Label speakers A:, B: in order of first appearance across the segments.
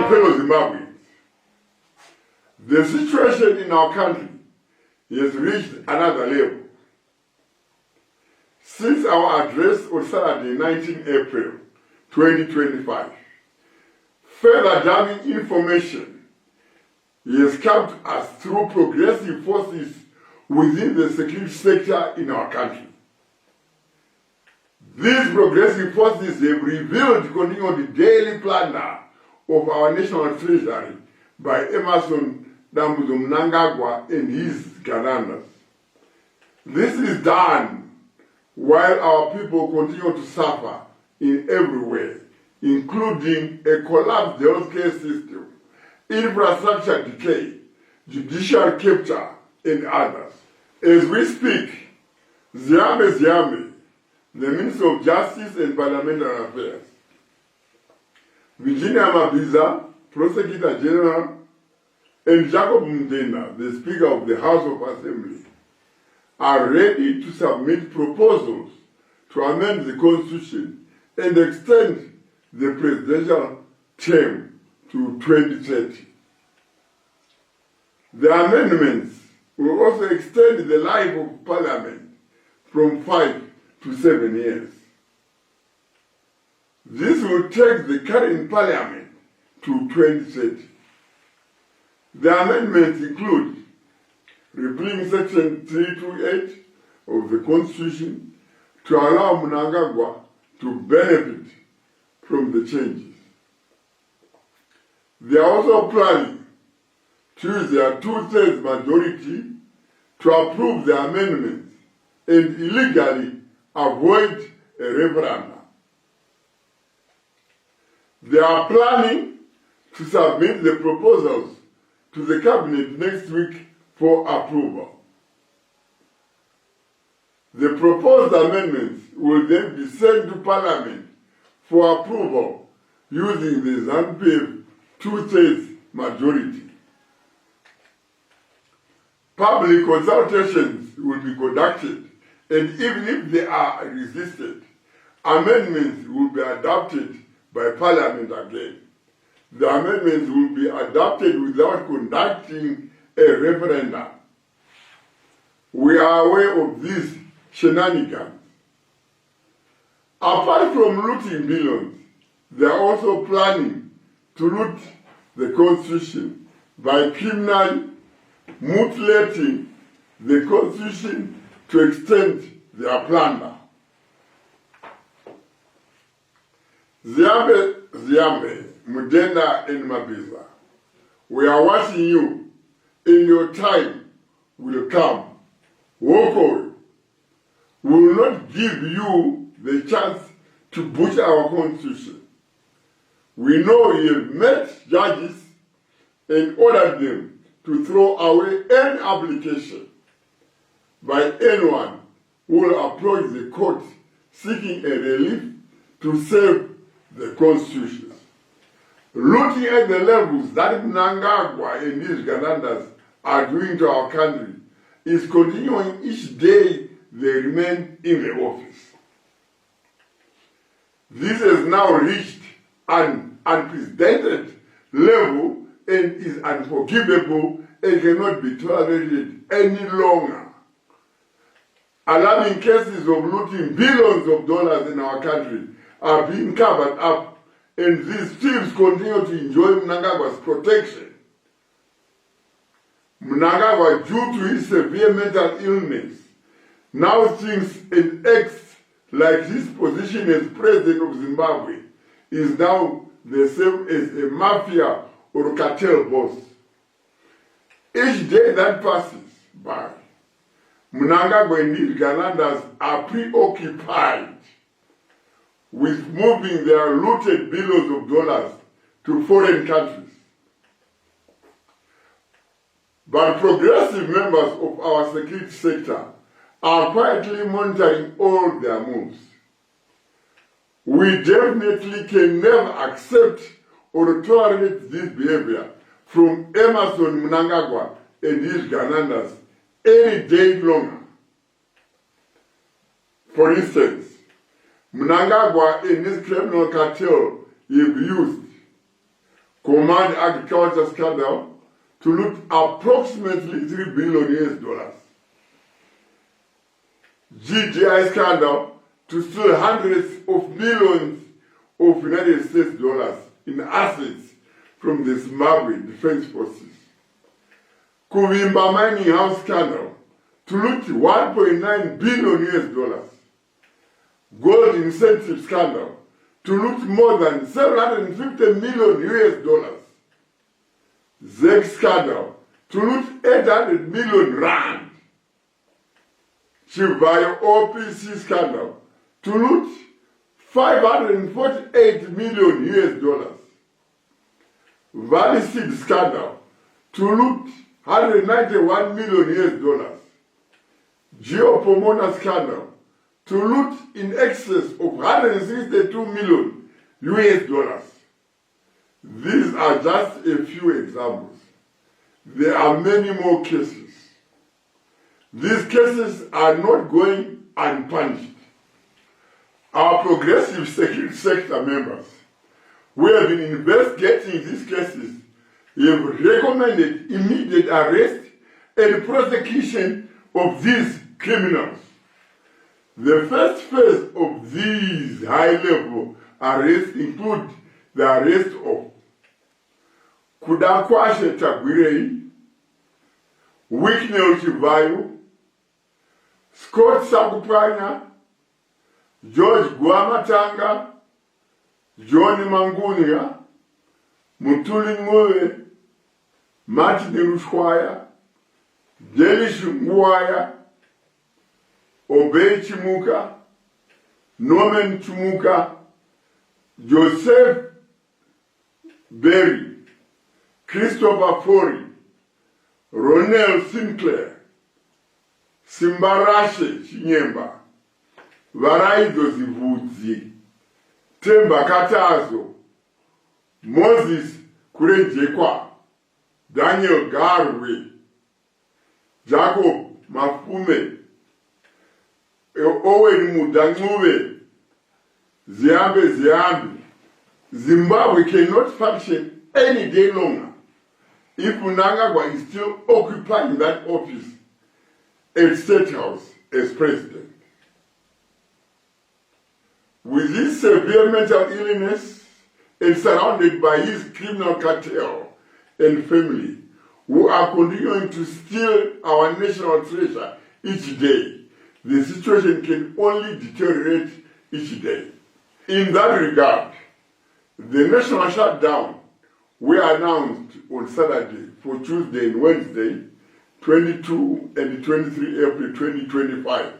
A: fellow Zimbabweans. The situation in our country has reached another level. Since our address on Saturday, 19 April 2025, further damning information has come to us through progressive forces within the security sector in our country. These progressive forces have revealed continuing the daily plunder of our national treasury by Emerson Dambuzo Mnangagwa and his Ganandas. This is done while our people continue to suffer in every way, including a collapsed healthcare system, infrastructure decay, judicial capture, and others. As we speak, Ziame, the Minister of Justice and Parliamentary Affairs, Virginia Mabiza, Prosecutor General, and Jacob Mdena, the Speaker of the House of Assembly, are ready to submit proposals to amend the Constitution and extend the presidential term to 2030. The amendments will also extend the life of Parliament from 5 to 7 years. This will take the current Parliament to 2030. The amendments include repealing Section 328 of the Constitution to allow Mnangagwa to benefit from the changes. They are also planning to use their 2/3 majority to approve the amendments and illegally avoid a referendum. They are planning to submit the proposals to the Cabinet next week for approval. The proposed amendments will then be sent to Parliament for approval using the ZANU-PF 2/3 majority. Public consultations will be conducted, and even if they are resisted, amendments will be adopted by Parliament again. The amendments will be adopted without conducting a referendum. We are aware of these shenanigans. Apart from looting billions, they are also planning to loot the Constitution by criminally mutilating the Constitution to extend their plunder. Ziambe, Mudenda, and Mabiza, we are watching you, and your time will come. Walk away. We will not give you the chance to butcher our Constitution. We know you have met judges and ordered them to throw away any application by anyone who will approach the court seeking a relief to save the Constitution. Looking at the levels that Mnangagwa and his Ganandas are doing to our country is continuing each day they remain in the office. This has now reached an unprecedented level and is unforgivable and cannot be tolerated any longer. Alarming cases of looting billions of dollars in our country are being covered up, and these thieves continue to enjoy Mnangagwa's protection. Mnangagwa, due to his severe mental illness, now thinks and acts like his position as president of Zimbabwe is now the same as a mafia or a cartel boss. Each day that passes by, Mnangagwa and his Ganandas are preoccupied with moving their looted billions of dollars to foreign countries. But progressive members of our security sector are quietly monitoring all their moves. We definitely can never accept or tolerate this behavior from Emerson Mnangagwa and his Ganandas any day longer. For instance, Mnangagwa and his criminal cartel have used Command Agriculture scandal to loot approximately $3 billion. GDI scandal to steal hundreds of millions of United States dollars in assets from the Zimbabwe Defense Forces. Kuvimba mining house scandal to loot $1.9 billion. Gold incentive scandal to loot more than $750 million. ZEC scandal to loot 800 million rand. Chivayo OPC scandal to loot $548 million. Valley Seed scandal to loot $191 million. Geopomona scandal to loot in excess of $162 million. These are just a few examples. There are many more cases. These cases are not going unpunished. Our progressive security sector members who have been investigating these cases have recommended immediate arrest and prosecution of these criminals. The first phase of these high-level arrests include the arrest of Kudakwashe Tagwirei, Wicknell Chivayo, Scott Sakupanya, George Guamatanga, Johnny Mangunia, Mutuli Ngwe, Martin Rushwaya, Delish Ngwaya, Obey Chimuka, Norman Chimuka, Joseph Berry, Christopher Fori, Ronel Sinclair, Simbarashe Chinyemba, Varaizo Zivudzi, Temba Katazo, Moses Kurejekwa, Daniel Garwe, Jacob Mafume, Owen Mudanguwe, Ziambe. Zimbabwe cannot function any day longer if Mnangagwa is still occupying that office at State House as president. With his severe mental illness and surrounded by his criminal cartel and family, who are continuing to steal our national treasure each day, the situation can only deteriorate each day. In that regard, the national shutdown we announced on Saturday for Tuesday and Wednesday, 22 and 23 April 2025,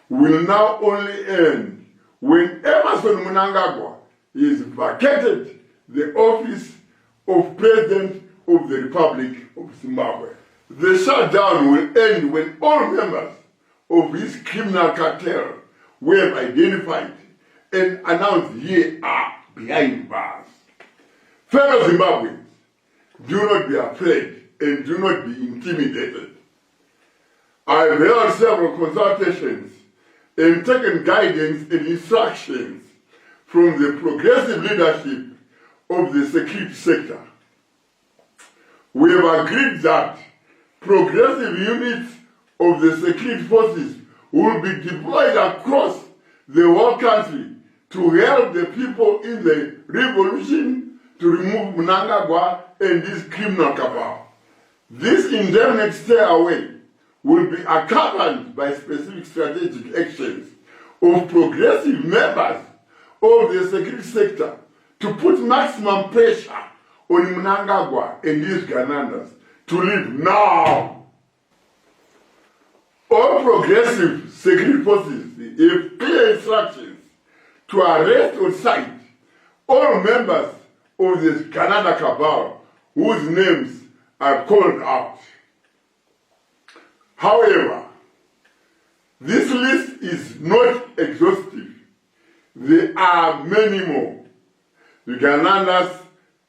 A: will now only end when Emerson Mnangagwa is vacated the office of President of the Republic of Zimbabwe. The shutdown will end when all members of his criminal cartel we have identified and announced here are behind bars. Fellow Zimbabweans, do not be afraid and do not be intimidated. I have held several consultations and taken guidance and instructions from the progressive leadership of the security sector. We have agreed that progressive units of the security forces will be deployed across the whole country to help the people in the revolution to remove Mnangagwa and his criminal cabal. This indefinite stay away will be accompanied by specific strategic actions of progressive members of the security sector to put maximum pressure on Mnangagwa and his Ganandas to leave now. All progressive security forces have clear instructions to arrest on sight all members of the Canada cabal whose names are called out. However, this list is not exhaustive. There are many more. The Ganandas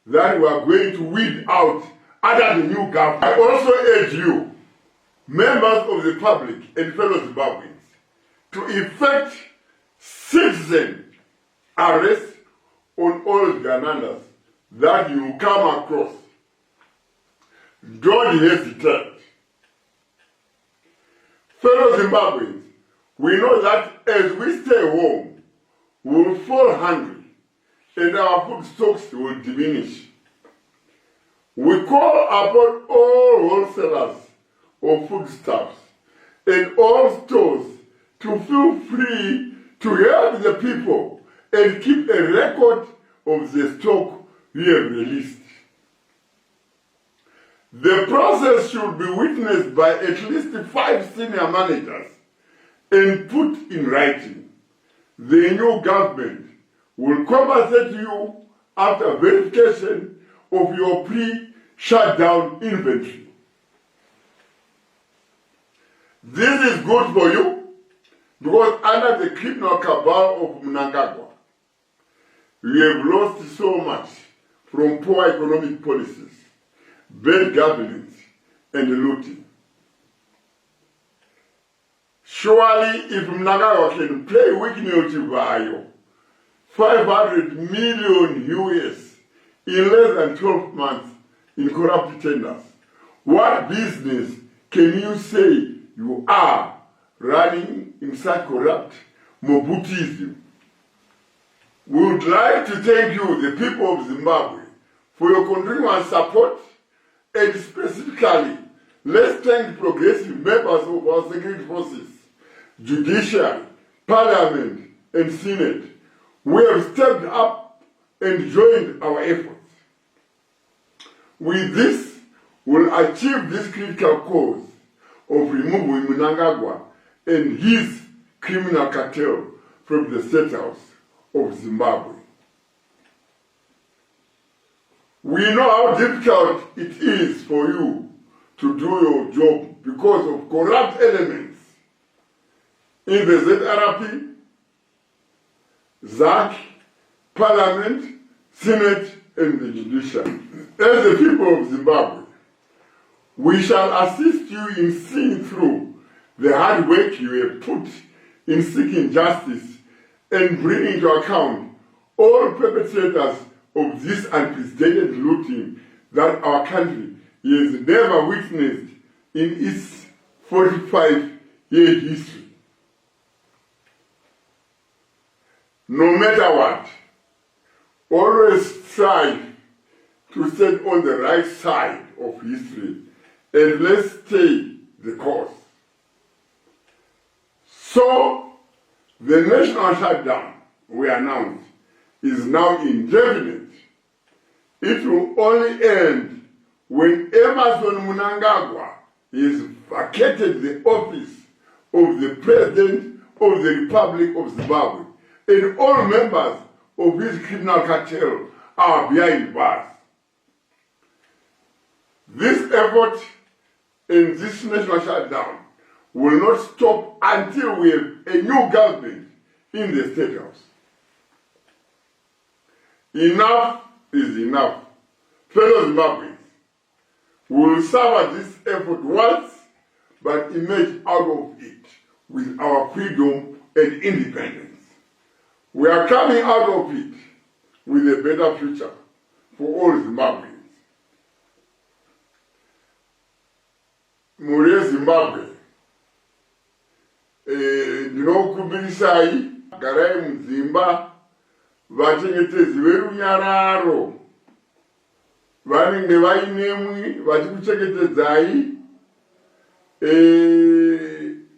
A: that we are going to weed out under the new government. I also urge you, members of the public and fellow Zimbabweans, to effect citizen arrest on all Ugandandas that you come across. Don't hesitate. Fellow Zimbabweans, we know that as we stay home, we will fall hungry and our food stocks will diminish. We call upon all wholesalers of foodstuffs and all stores to feel free to help the people and keep a record of the stock we have released. The process should be witnessed by at least 5 senior managers and put in writing. The new government will compensate you after verification of your pre-shutdown inventory. This is good for you because under the criminal cabal of Mnangagwa, we have lost so much from poor economic policies, bad governance, and looting. Surely, if Mnangagwa can play Wikineotivayo, 500 million US in less than 12 months in corrupt tenders, what business can you say you are running in such corrupt Mobutism? We would like to thank you, the people of Zimbabwe, for your continuous support, and specifically, let's thank progressive members of our security forces, judiciary, parliament, and senate. We have stepped up and joined our efforts. With this, we'll achieve this critical cause of removing Mnangagwa and his criminal cartel from the State House of Zimbabwe. We know how difficult it is for you to do your job because of corrupt elements in the ZRP, ZAC, Parliament, Senate, and the Judiciary. As the people of Zimbabwe, we shall assist you in seeing through the hard work you have put in seeking justice and bringing to account all perpetrators of this unprecedented looting that our country has never witnessed in its 45-year history. No matter what, always strive to stand on the right side of history and let's stay the course. So, the national shutdown we announced is now indefinite. It will only end when Emerson Mnangagwa has vacated the office of the President of the Republic of Zimbabwe and all members of his criminal cartel are behind bars. This effort and this national shutdown will not stop until we have a new government in the State House. Enough is enough. Fellow Zimbabweans, we will serve this effort once, but emerge out of it with our freedom and independence. We are coming out of it with a better future for all Zimbabweans. Muri Zimbabwe, ndinokukumbirisai garai mudzimba vachengetedzi verunyararo vanenge vainemwi vachikuchengetedzai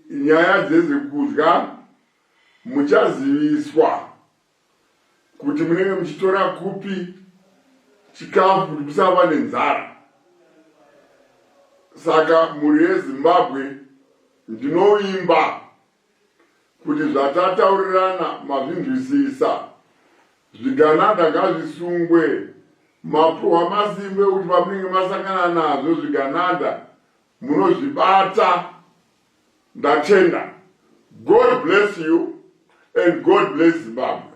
A: nyaya dzezvekudya. Muchaziviswa kuti munenge muchitora kupi chikafu kuti musava nenzara. Saka muri yeZimbabwe ndinoimba kuti zvatataurirana mazvinzwisisa. Zvigananda ngazvisungwe, mapuhwa masimbe kuti pamunenge masangana nazvo zvigananda munozvibata. Ndatenda. God bless you and God bless Zimbabwe.